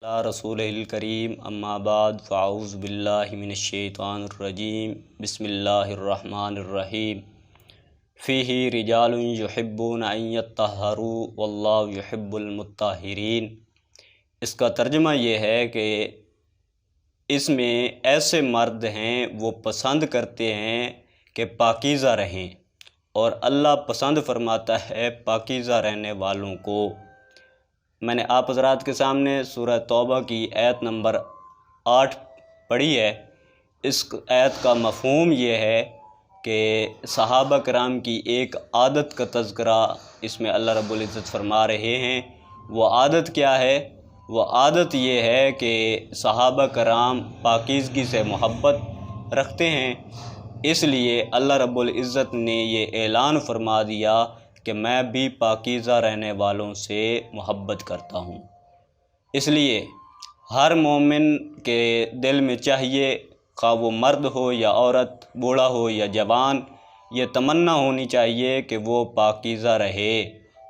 اللہ رسول الکریم اما بعد فاعوذ باللہ من الشیطان الرجیم بسم اللہ الرحمن الرحیم فیہ رجال یحبون ان یطہروا واللہ یحب المطہرین۔ اس کا ترجمہ یہ ہے کہ اس میں ایسے مرد ہیں وہ پسند کرتے ہیں کہ پاکیزہ رہیں، اور اللہ پسند فرماتا ہے پاکیزہ رہنے والوں کو۔ میں نے آپ حضرات کے سامنے سورہ توبہ کی آیت نمبر 8 پڑھی ہے۔ اس آیت کا مفہوم یہ ہے کہ صحابہ کرام کی ایک عادت کا تذکرہ اس میں اللہ رب العزت فرما رہے ہیں۔ وہ عادت کیا ہے؟ وہ عادت یہ ہے کہ صحابہ کرام پاکیزگی سے محبت رکھتے ہیں، اس لیے اللہ رب العزت نے یہ اعلان فرما دیا کہ میں بھی پاکیزہ رہنے والوں سے محبت کرتا ہوں۔ اس لیے ہر مومن کے دل میں چاہیے، خواہ وہ مرد ہو یا عورت، بوڑھا ہو یا جوان، یہ تمنا ہونی چاہیے کہ وہ پاکیزہ رہے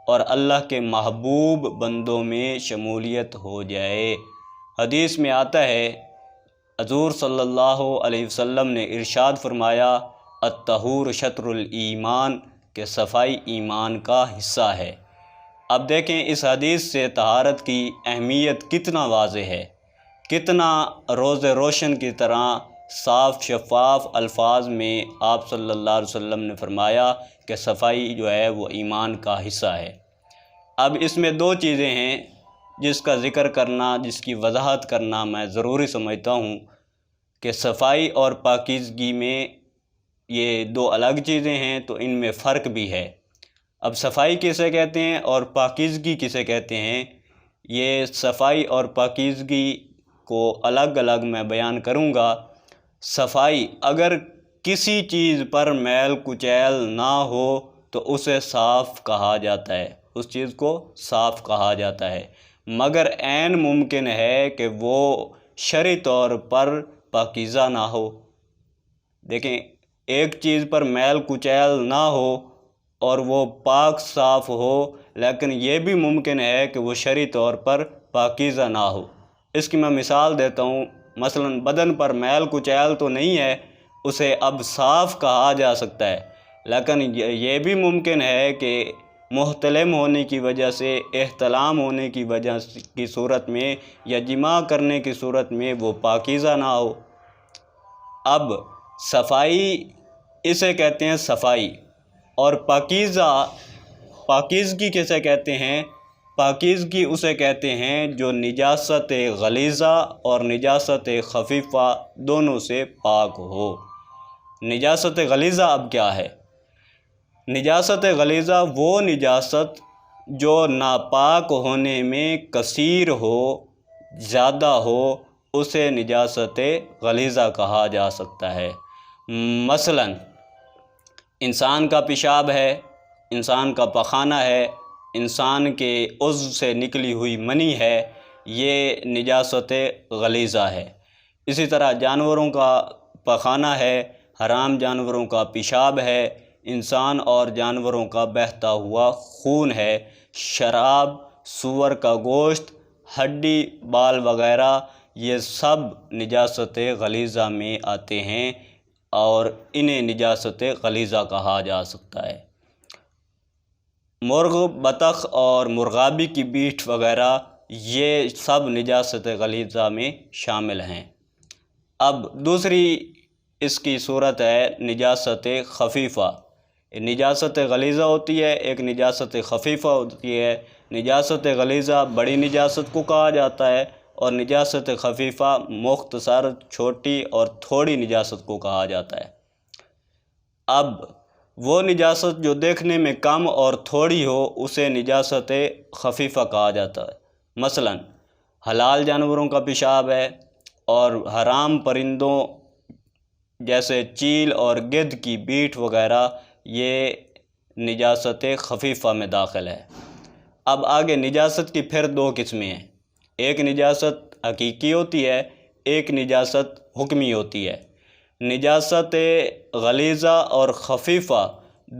اور اللہ کے محبوب بندوں میں شمولیت ہو جائے۔ حدیث میں آتا ہے، حضور صلی اللہ علیہ وسلم نے ارشاد فرمایا، الطہور شطر الایمان، کہ صفائی ایمان کا حصہ ہے۔ اب دیکھیں اس حدیث سے طہارت کی اہمیت کتنا واضح ہے، کتنا روز روشن کی طرح صاف شفاف الفاظ میں آپ صلی اللہ علیہ وسلم نے فرمایا کہ صفائی جو ہے وہ ایمان کا حصہ ہے۔ اب اس میں دو چیزیں ہیں جس کا ذکر کرنا، جس کی وضاحت کرنا میں ضروری سمجھتا ہوں کہ صفائی اور پاکیزگی میں یہ دو الگ چیزیں ہیں، تو ان میں فرق بھی ہے۔ اب صفائی کسے کہتے ہیں اور پاکیزگی کسے کہتے ہیں، یہ صفائی اور پاکیزگی کو الگ الگ میں بیان کروں گا۔ صفائی، اگر کسی چیز پر میل کچیل نہ ہو تو اسے صاف کہا جاتا ہے، اس چیز کو صاف کہا جاتا ہے، مگر عین ممکن ہے کہ وہ شرعی طور پر پاکیزہ نہ ہو۔ دیکھیں، ایک چیز پر میل کچیل نہ ہو اور وہ پاک صاف ہو، لیکن یہ بھی ممکن ہے کہ وہ شرعی طور پر پاکیزہ نہ ہو۔ اس کی میں مثال دیتا ہوں، مثلا بدن پر میل کچیل تو نہیں ہے، اسے اب صاف کہا جا سکتا ہے، لیکن یہ بھی ممکن ہے کہ محتلم ہونے کی وجہ سے، احتلام ہونے کی وجہ کی صورت میں یا جماع کرنے کی صورت میں وہ پاکیزہ نہ ہو۔ اب صفائی اسے کہتے ہیں صفائی، اور پاکیزگی کسے کہتے ہیں؟ پاکیزگی اسے کہتے ہیں جو نجاست غلیظہ اور نجاست خفیفہ دونوں سے پاک ہو۔ نجاست غلیظہ اب کیا ہے؟ نجاست غلیظہ وہ نجاست جو ناپاک ہونے میں کثیر ہو، زیادہ ہو، اسے نجاست غلیظہ کہا جا سکتا ہے۔ مثلا انسان کا پیشاب ہے، انسان کا پخانہ ہے، انسان کے عضو سے نکلی ہوئی منی ہے، یہ نجاست غلیظہ ہے۔ اسی طرح جانوروں کا پخانہ ہے، حرام جانوروں کا پیشاب ہے، انسان اور جانوروں کا بہتا ہوا خون ہے، شراب، سور کا گوشت، ہڈی، بال وغیرہ، یہ سب نجاست غلیظہ میں آتے ہیں اور انہیں نجاست غلیظہ کہا جا سکتا ہے۔ مرغ، بطخ اور مرغابی کی بیٹھ وغیرہ یہ سب نجاست غلیظہ میں شامل ہیں۔ اب دوسری اس کی صورت ہے نجاست خفیفہ۔ نجاست غلیظہ ہوتی ہے، ایک نجاست خفیفہ ہوتی ہے۔ نجاست غلیظہ بڑی نجاست کو کہا جاتا ہے، اور نجاست خفیفہ مختصر، چھوٹی اور تھوڑی نجاست کو کہا جاتا ہے۔ اب وہ نجاست جو دیکھنے میں کم اور تھوڑی ہو اسے نجاست خفیفہ کہا جاتا ہے۔ مثلا حلال جانوروں کا پیشاب ہے، اور حرام پرندوں جیسے چیل اور گدھ کی بیٹھ وغیرہ یہ نجاست خفیفہ میں داخل ہے۔ اب آگے نجاست کی پھر دو قسمیں ہیں، ایک نجاست حقیقی ہوتی ہے، ایک نجاست حکمی ہوتی ہے۔ نجاست غلیظہ اور خفیفہ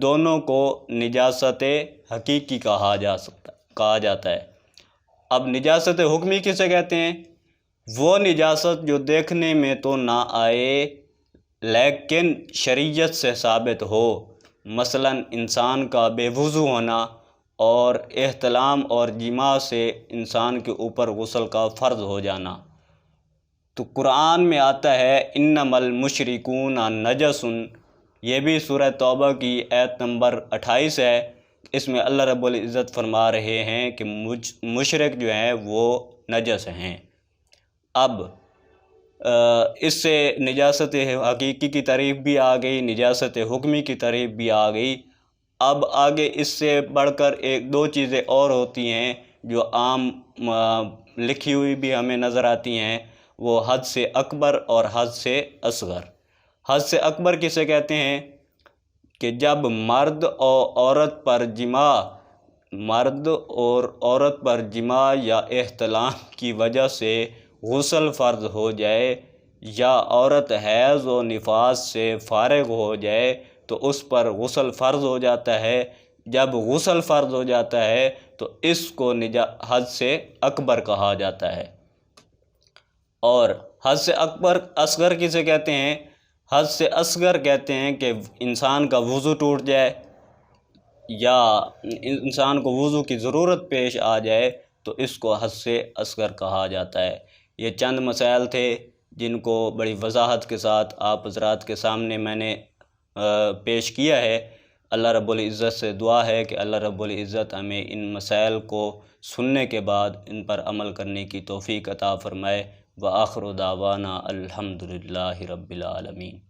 دونوں کو نجاست حقیقی کہا جاتا ہے۔ اب نجاست حکمی کسے کہتے ہیں؟ وہ نجاست جو دیکھنے میں تو نہ آئے لیکن شریعت سے ثابت ہو، مثلا انسان کا بے وضو ہونا اور احتلام اور جماع سے انسان کے اوپر غسل کا فرض ہو جانا۔ تو قرآن میں آتا ہے انما المشرکون نجس، یہ بھی سورہ توبہ کی آیت نمبر 28 ہے۔ اس میں اللہ رب العزت فرما رہے ہیں کہ مشرک جو ہیں وہ نجس ہیں۔ اب اس سے نجاست حقیقی کی تعریف بھی آ گئی، نجاست حکمی کی تعریف بھی آ گئی۔ اب آگے اس سے بڑھ کر ایک دو چیزیں اور ہوتی ہیں جو عام لکھی ہوئی بھی ہمیں نظر آتی ہیں، وہ حدث اکبر اور حدث اصغر۔ حدث اکبر کسے کہتے ہیں؟ کہ جب مرد اور عورت پر جماع یا احتلام کی وجہ سے غسل فرض ہو جائے، یا عورت حیض و نفاس سے فارغ ہو جائے تو اس پر غسل فرض ہو جاتا ہے۔ جب غسل فرض ہو جاتا ہے تو اس کو حدث اکبر کہا جاتا ہے۔ اور حدث اصغر کسے کہتے ہیں؟ حدث اصغر کہتے ہیں کہ انسان کا وضو ٹوٹ جائے یا انسان کو وضو کی ضرورت پیش آ جائے تو اس کو حدث اصغر کہا جاتا ہے۔ یہ چند مسائل تھے جن کو بڑی وضاحت کے ساتھ آپ حضرات کے سامنے میں نے پیش کیا ہے۔ اللہ رب العزت سے دعا ہے کہ اللہ رب العزت ہمیں ان مسائل کو سننے کے بعد ان پر عمل کرنے کی توفیق عطا فرمائے۔ وآخر دعوانا الحمدللہ رب العالمین۔